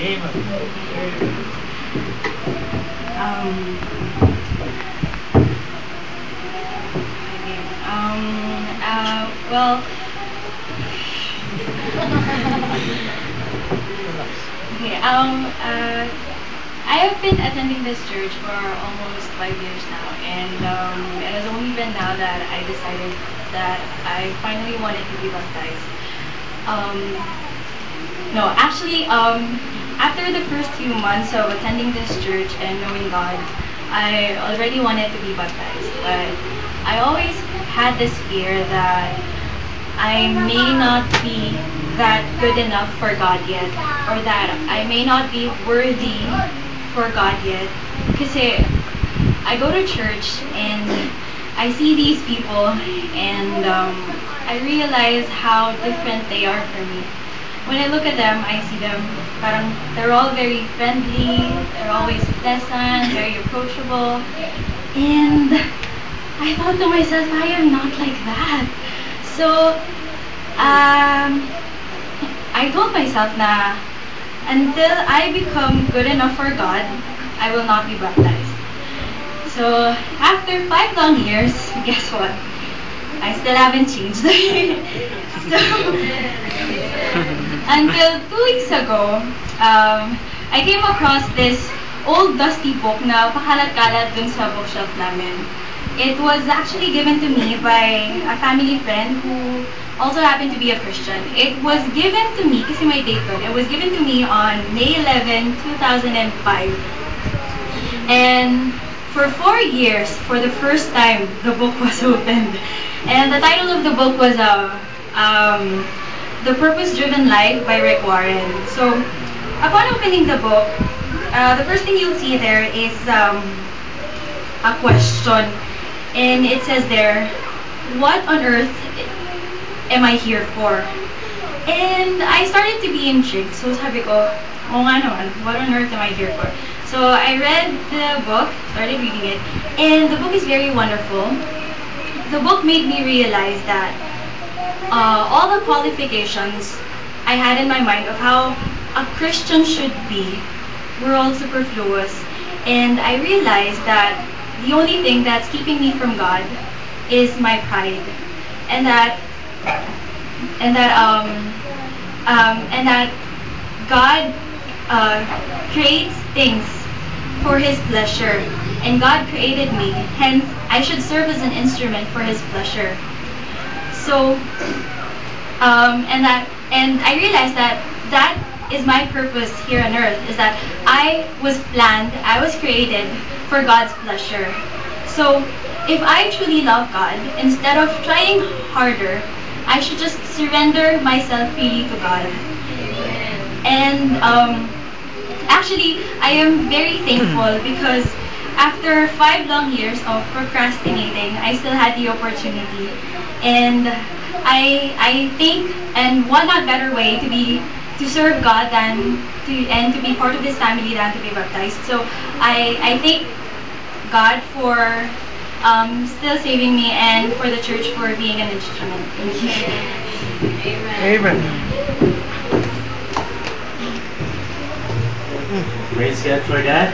Um, well, okay, I have been attending this church for almost 5 years now, and it has only been now that I decided that I finally wanted to be baptized. Um, no, actually, after the first few months of attending this church and knowing God, I already wanted to be baptized, but I always had this fear that I may not be that good enough for God yet, or that I may not be worthy for God yet. Because I go to church and I see these people, and I realize how different they are from me. When I look at them, I see them, parang they're all very friendly, they're always pleasant, very approachable, and I thought to myself, I am not like that. So, I told myself na until I become good enough for God, I will not be baptized. So, after 5 long years, guess what? I still haven't changed. So, until 2 weeks ago, I came across this old dusty book na pakalat-kalat dun sa bookshelf namin. It was actually given to me by a family friend who also happened to be a Christian. It was given to me, kasi may date dun, it was given to me on May 11, 2005. And for 4 years, for the first time, the book was opened. And the title of the book was The Purpose-Driven Life by Rick Warren. So, upon opening the book, the first thing you'll see there is a question. And it says there, what on earth am I here for? And I started to be intrigued. So sabi ko, oh nga naman, what on earth am I here for? So I read the book, started reading it, and the book is very wonderful. The book made me realize that all the qualifications I had in my mind of how a Christian should be were all superfluous. And I realized that the only thing that's keeping me from God is my pride. And that God creates things for His pleasure, and God created me. Hence, I should serve as an instrument for His pleasure. So, and I realized that that is my purpose here on earth. Is that I was planned, I was created for God's pleasure. So, if I truly love God, instead of trying harder, I should just surrender myself freely to God. And actually, I am very thankful because after 5 long years of procrastinating, I still had the opportunity. And I think, and what not better way to serve God than to be part of His family than to be baptized. So I thank God for still saving me, and for the church for being an instrument. Thank you. Amen. Praise God for that.